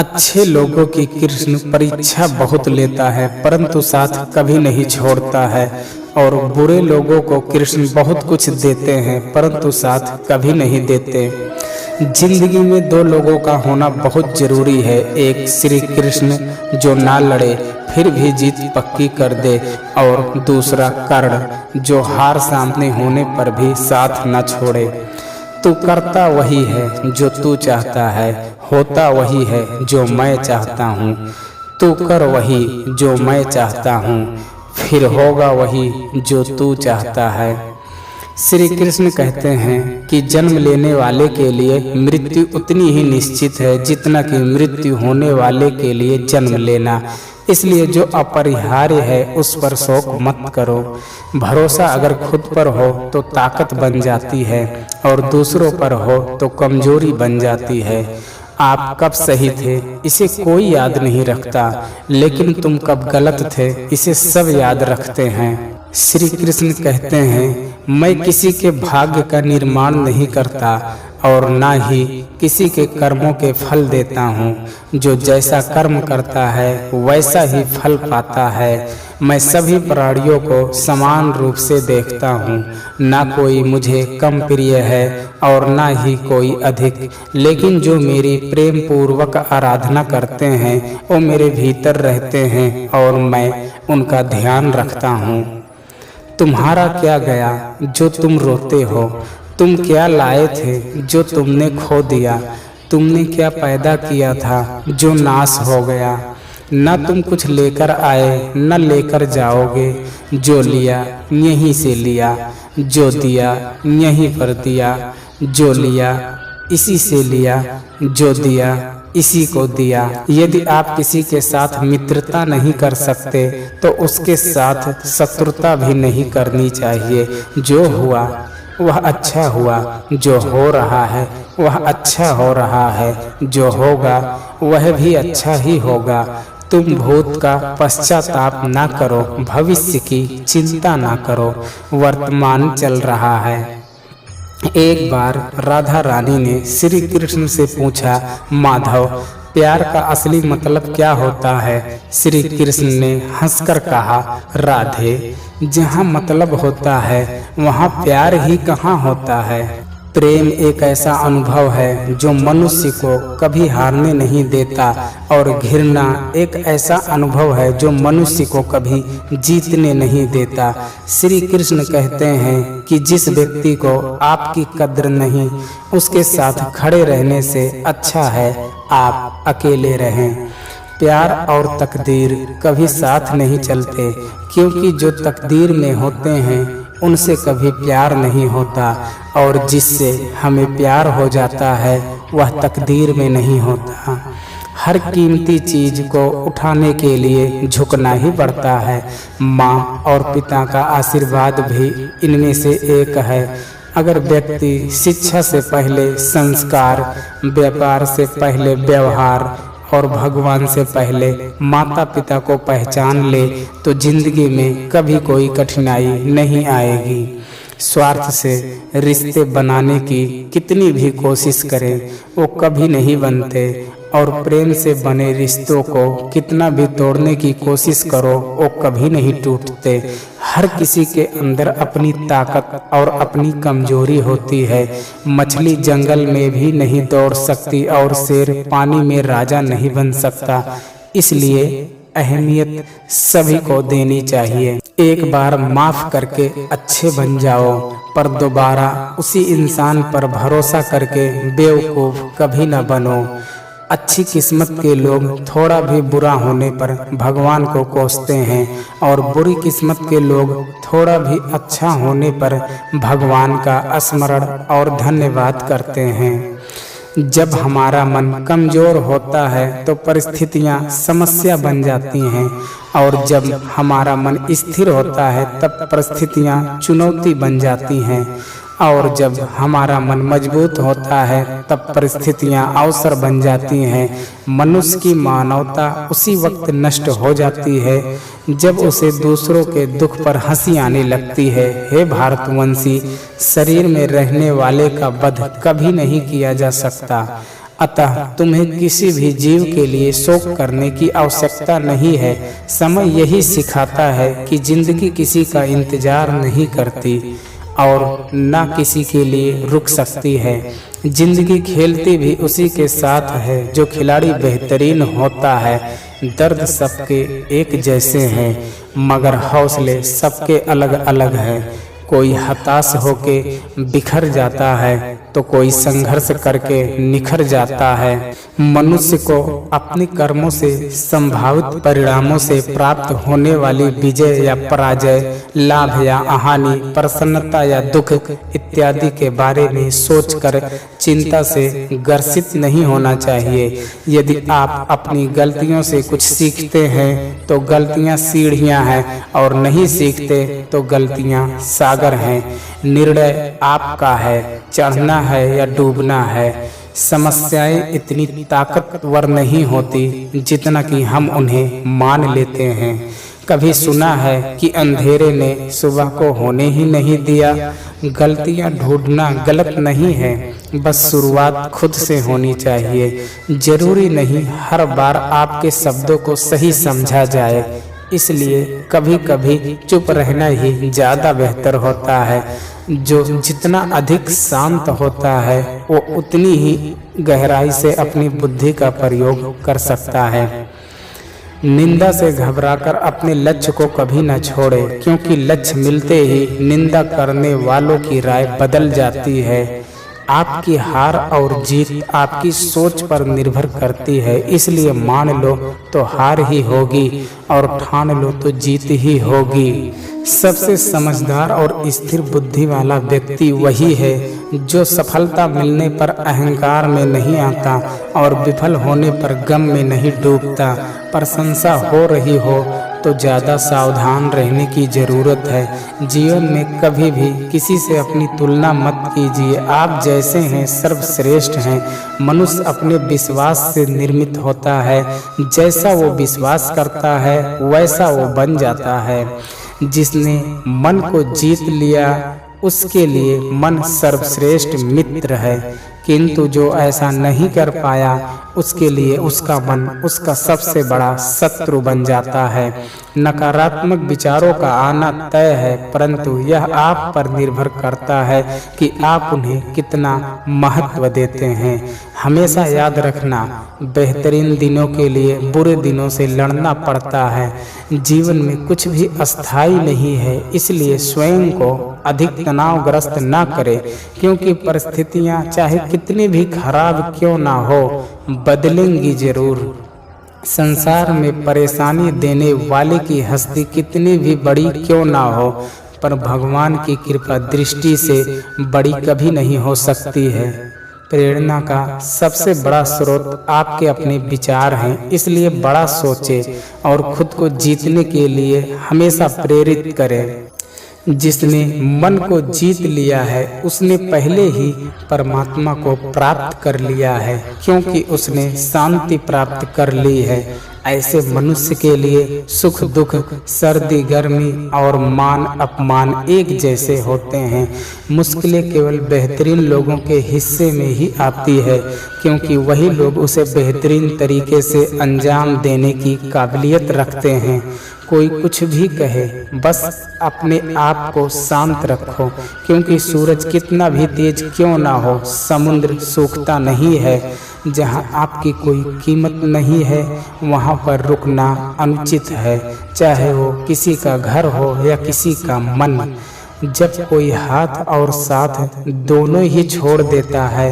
अच्छे लोगों की कृष्ण परीक्षा बहुत लेता है, परंतु साथ कभी नहीं छोड़ता है। और बुरे लोगों को कृष्ण बहुत कुछ देते हैं, परंतु साथ कभी नहीं देते। जिंदगी में दो लोगों का होना बहुत जरूरी है। एक श्री कृष्ण जो ना लड़े फिर भी जीत पक्की कर दे, और दूसरा कर्ण जो हार सामने होने पर भी साथ न छोड़े। तू करता वही है जो तू चाहता है, होता वही है जो मैं चाहता हूँ। तू कर वही जो मैं चाहता हूँ, फिर होगा वही जो तू चाहता है। श्री कृष्ण कहते हैं कि जन्म लेने वाले के लिए मृत्यु उतनी ही निश्चित है जितना कि मृत्यु होने वाले के लिए जन्म लेना। इसलिए जो अपरिहार्य है उस पर शोक मत करो। भरोसा अगर खुद पर हो तो ताकत बन जाती है, और दूसरों पर हो तो कमजोरी बन जाती है। आप कब सही थे इसे कोई याद नहीं रखता, लेकिन तुम कब गलत थे इसे सब याद रखते हैं। श्री कृष्ण कहते हैं, मैं किसी के भाग्य का निर्माण नहीं करता और ना ही किसी के कर्मों के फल देता हूँ। जो जैसा कर्म करता है वैसा ही फल पाता है। मैं सभी प्राणियों को समान रूप से देखता हूँ, ना कोई मुझे कम प्रिय है और ना ही कोई अधिक। लेकिन जो मेरी प्रेम पूर्वक आराधना करते हैं वो मेरे भीतर रहते हैं और मैं उनका ध्यान रखता हूँ। तुम्हारा क्या गया जो तुम रोते हो? तुम क्या लाए थे जो तुमने खो दिया? तुमने क्या पैदा किया था जो नाश हो गया? न तुम कुछ लेकर आए न लेकर जाओगे। जो लिया यहीं से लिया, जो दिया यहीं पर दिया। जो लिया इसी से लिया, जो दिया इसी को दिया। यदि आप किसी के साथ मित्रता नहीं कर सकते तो उसके साथ शत्रुता भी नहीं करनी चाहिए। जो हुआ वह अच्छा हुआ, जो हो रहा है वह अच्छा हो रहा है, जो होगा वह भी अच्छा ही होगा। तुम भूत का पश्चाताप ना करो, भविष्य की चिंता ना करो, वर्तमान चल रहा है। एक बार राधा रानी ने श्री कृष्ण से पूछा, माधव प्यार का असली मतलब क्या होता है? श्री कृष्ण ने हंसकर कहा, राधे जहाँ मतलब होता है वहाँ प्यार ही कहाँ होता है। प्रेम एक ऐसा अनुभव है जो मनुष्य को कभी हारने नहीं देता, और घृणा एक ऐसा अनुभव है जो मनुष्य को कभी जीतने नहीं देता। श्री कृष्ण कहते हैं कि जिस व्यक्ति को आपकी कद्र नहीं, उसके साथ खड़े रहने से अच्छा है आप अकेले रहें। प्यार और तकदीर कभी साथ नहीं चलते, क्योंकि जो तकदीर में होते हैं उनसे कभी प्यार नहीं होता, और जिससे हमें प्यार हो जाता है वह तकदीर में नहीं होता। हर कीमती चीज को उठाने के लिए झुकना ही पड़ता है। माँ और पिता का आशीर्वाद भी इनमें से एक है। अगर व्यक्ति शिक्षा से पहले संस्कार, व्यापार से पहले व्यवहार और भगवान से पहले माता पिता को पहचान ले तो जिंदगी में कभी कोई कठिनाई नहीं आएगी। स्वार्थ से रिश्ते बनाने की कितनी भी कोशिश करें वो कभी नहीं बनते, और प्रेम से बने रिश्तों को कितना भी तोड़ने की कोशिश करो वो कभी नहीं टूटते। हर किसी के अंदर अपनी ताकत और अपनी कमजोरी होती है। मछली जंगल में भी नहीं दौड़ सकती और शेर पानी में राजा नहीं बन सकता। इसलिए अहमियत सभी को देनी चाहिए। एक बार माफ करके अच्छे बन जाओ, पर दोबारा उसी इंसान पर भरोसा करके बेवकूफ कभी न बनो। अच्छी किस्मत के लोग थोड़ा भी बुरा होने पर भगवान को कोसते हैं, और बुरी किस्मत के लोग थोड़ा भी अच्छा होने पर भगवान का स्मरण और धन्यवाद करते हैं। जब हमारा मन कमजोर होता है तो परिस्थितियां समस्या बन जाती हैं, और जब हमारा मन स्थिर होता है तब परिस्थितियां चुनौती बन जाती हैं, और जब हमारा मन मजबूत होता है तब परिस्थितियां अवसर बन जाती हैं। मनुष्य की मानवता उसी वक्त नष्ट हो जाती है जब उसे दूसरों के दुख पर हंसी आने लगती है। हे भारतवंशी, शरीर में रहने वाले का वध कभी नहीं किया जा सकता। अतः तुम्हें किसी भी जीव के लिए शोक करने की आवश्यकता नहीं है। समय यही सिखाता है कि जिंदगी किसी का इंतजार नहीं करती और न किसी के लिए रुक सकती है। जिंदगी खेलती भी उसी के साथ है जो खिलाड़ी बेहतरीन होता है। दर्द सबके एक जैसे हैं मगर हौसले सबके अलग अलग हैं। कोई हताश होके बिखर जाता है तो कोई संघर्ष करके निखर जाता है। मनुष्य को अपने कर्मों से संभावित परिणामों से प्राप्त होने वाली विजय या पराजय, लाभ या हानि, प्रसन्नता या दुख इत्यादि के बारे में सोचकर चिंता से ग्रसित नहीं होना चाहिए। यदि आप अपनी गलतियों से कुछ सीखते हैं तो गलतियां सीढ़ियां हैं और नहीं सीखते तो गलतियां सागर हैं। निर्णय आपका है, चढ़ना है या डूबना है। समस्याएं इतनी ताकतवर नहीं होती जितना कि हम उन्हें मान लेते हैं। कभी सुना है कि अंधेरे ने सुबह को होने ही नहीं दिया। गलतियां ढूंढना गलत नहीं है, बस शुरुआत खुद से होनी चाहिए। जरूरी नहीं हर बार आपके शब्दों को सही समझा जाए, इसलिए कभी कभी चुप रहना ही ज़्यादा बेहतर होता है। जो जितना अधिक शांत होता है वो उतनी ही गहराई से अपनी बुद्धि का प्रयोग कर सकता है। निंदा से घबराकर अपने लक्ष्य को कभी न छोड़े, क्योंकि लक्ष्य मिलते ही निंदा करने वालों की राय बदल जाती है। आपकी हार और जीत आपकी सोच पर निर्भर करती है, इसलिए मान लो तो हार ही होगी और ठान लो तो जीत ही होगी। सबसे समझदार और स्थिर बुद्धि वाला व्यक्ति वही है जो सफलता मिलने पर अहंकार में नहीं आता और विफल होने पर गम में नहीं डूबता। प्रशंसा हो रही हो तो ज़्यादा सावधान रहने की ज़रूरत है। जीवन में कभी भी किसी से अपनी तुलना मत कीजिए। आप जैसे हैं सर्वश्रेष्ठ हैं। मनुष्य अपने विश्वास से निर्मित होता है। जैसा वो विश्वास करता है वैसा वो बन जाता है। जिसने मन को जीत लिया उसके लिए मन सर्वश्रेष्ठ मित्र है, किंतु जो ऐसा नहीं कर पाया उसके लिए उसका मन उसका सबसे बड़ा शत्रु बन जाता है। नकारात्मक विचारों का आना तय है, परंतु यह आप पर निर्भर करता है कि आप उन्हें कितना महत्व देते हैं। हमेशा याद रखना, बेहतरीन दिनों के लिए बुरे दिनों से लड़ना पड़ता है। जीवन में कुछ भी अस्थायी नहीं है, इसलिए स्वयं को अधिक तनावग्रस्त ना करें, क्योंकि परिस्थितियां चाहे कितनी भी खराब क्यों ना हो बदलेंगी जरूर। संसार में परेशानी देने वाले की हस्ती कितनी भी बड़ी क्यों ना हो, पर भगवान की कृपा दृष्टि से बड़ी कभी नहीं हो सकती है। प्रेरणा का सबसे बड़ा स्रोत आपके अपने विचार हैं, इसलिए बड़ा सोचें और खुद को जीतने के लिए हमेशा प्रेरित करें। जिसने मन को जीत लिया है उसने पहले ही परमात्मा को प्राप्त कर लिया है, क्योंकि उसने शांति प्राप्त कर ली है। ऐसे मनुष्य के लिए सुख दुख, सर्दी गर्मी और मान अपमान एक जैसे होते हैं। मुश्किलें केवल बेहतरीन लोगों के हिस्से में ही आती है, क्योंकि वही लोग उसे बेहतरीन तरीके से अंजाम देने की काबिलियत रखते हैं। कोई कुछ भी कहे, बस अपने आप को शांत रखो, क्योंकि सूरज कितना भी तेज क्यों ना हो समुद्र सूखता नहीं है। जहाँ आपकी कोई कीमत नहीं है वहाँ पर रुकना अनुचित है, चाहे वो किसी का घर हो या किसी का मन। जब कोई हाथ और साथ दोनों ही छोड़ देता है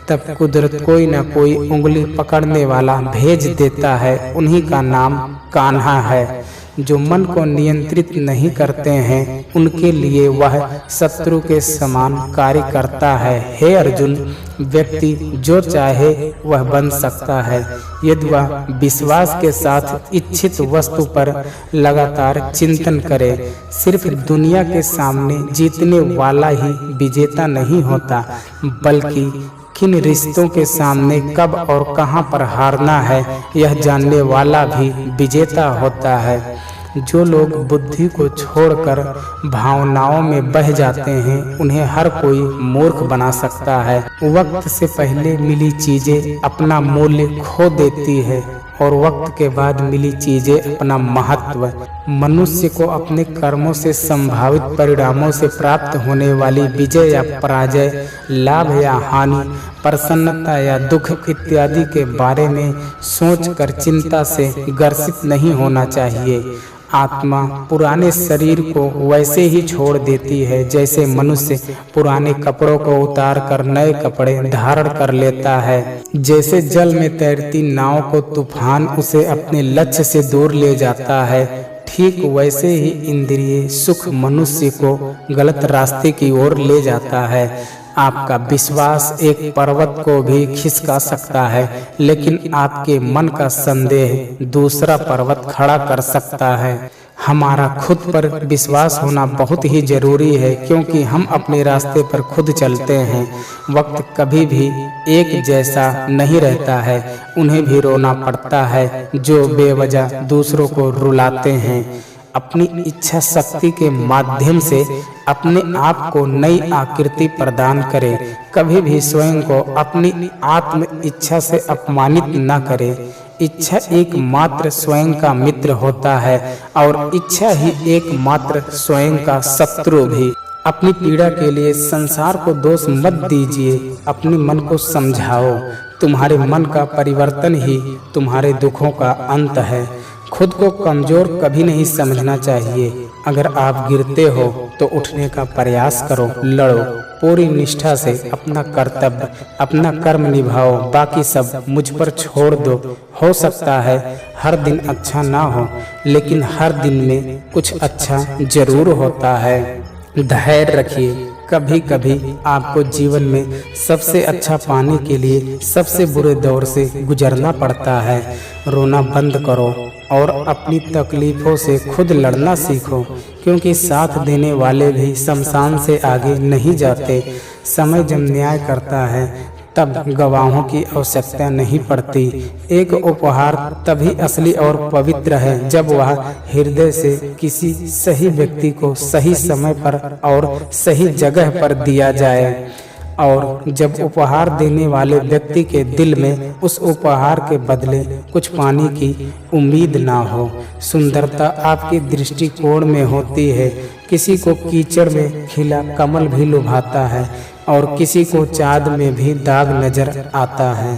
तब कुदरत कोई ना कोई उंगली पकड़ने वाला भेज देता है। उन्हीं का नाम कान्हा है। जो मन को नियंत्रित नहीं करते हैं उनके लिए वह शत्रु के समान कार्य करता है। हे अर्जुन, व्यक्ति जो चाहे वह बन सकता है यदि वह विश्वास के साथ इच्छित वस्तु पर लगातार चिंतन करे। सिर्फ दुनिया के सामने जीतने वाला ही विजेता नहीं होता, बल्कि किन रिश्तों के सामने कब और कहां पर हारना है यह जानने वाला भी विजेता होता है। जो लोग बुद्धि को छोड़कर भावनाओं में बह जाते हैं उन्हें हर कोई मूर्ख बना सकता है। वक्त से पहले मिली चीजें अपना मूल्य खो देती है और वक्त के बाद मिली चीजें अपना महत्व। मनुष्य को अपने कर्मों से संभावित परिणामों से प्राप्त होने वाली विजय या पराजय, लाभ या हानि, प्रसन्नता या दुख इत्यादि के बारे में सोचकर चिंता से ग्रसित नहीं होना चाहिए। आत्मा पुराने शरीर को वैसे ही छोड़ देती है जैसे मनुष्य पुराने कपड़ों को उतार कर नए कपड़े धारण कर लेता है। जैसे जल में तैरती नाव को तूफान उसे अपने लक्ष्य से दूर ले जाता है, ठीक वैसे ही इंद्रिय सुख मनुष्य को गलत रास्ते की ओर ले जाता है। आपका विश्वास एक पर्वत को भी खिसका सकता है, लेकिन आपके मन का संदेह दूसरा पर्वत खड़ा कर सकता है। हमारा खुद पर विश्वास होना बहुत ही जरूरी है, क्योंकि हम अपने रास्ते पर खुद चलते हैं। वक्त कभी भी एक जैसा नहीं रहता है। उन्हें भी रोना पड़ता है जो बेवजह दूसरों को रुलाते हैं। अपनी इच्छा शक्ति के माध्यम से अपने आप को नई आकृति प्रदान करें। कभी भी स्वयं को अपनी आत्म इच्छा से अपमानित न करें। इच्छा एकमात्र स्वयं का मित्र होता है और इच्छा ही एकमात्र स्वयं का शत्रु भी। अपनी पीड़ा के लिए संसार को दोष मत दीजिए, अपने मन को समझाओ। तुम्हारे मन का परिवर्तन ही तुम्हारे दुखों का अंत है। खुद को कमजोर कभी नहीं समझना चाहिए। अगर आप गिरते हो तो उठने का प्रयास करो, लड़ो, पूरी निष्ठा से अपना कर्तव्य, अपना कर्म निभाओ, बाकी सब मुझ पर छोड़ दो। हो सकता है हर दिन अच्छा ना हो, लेकिन हर दिन में कुछ अच्छा जरूर होता है। धैर्य रखिए। कभी कभी आपको जीवन में सबसे अच्छा पाने के लिए सबसे बुरे दौर से गुजरना पड़ता है। रोना बंद करो और अपनी तकलीफों से खुद लड़ना सीखो, क्योंकि साथ देने वाले भी शमशान से आगे नहीं जाते। समय जब न्याय करता है तब गवाहों की आवश्यकता नहीं पड़ती। एक उपहार तभी असली और पवित्र है जब वह हृदय से किसी सही व्यक्ति को सही समय पर और सही जगह पर दिया जाए, और जब उपहार देने वाले व्यक्ति के दिल में उस उपहार के बदले कुछ पाने की उम्मीद ना हो। सुंदरता आपके दृष्टिकोण में होती है। किसी को कीचड़ में खिला कमल भी लुभाता है और किसी को चाँद में भी दाग नजर आता है।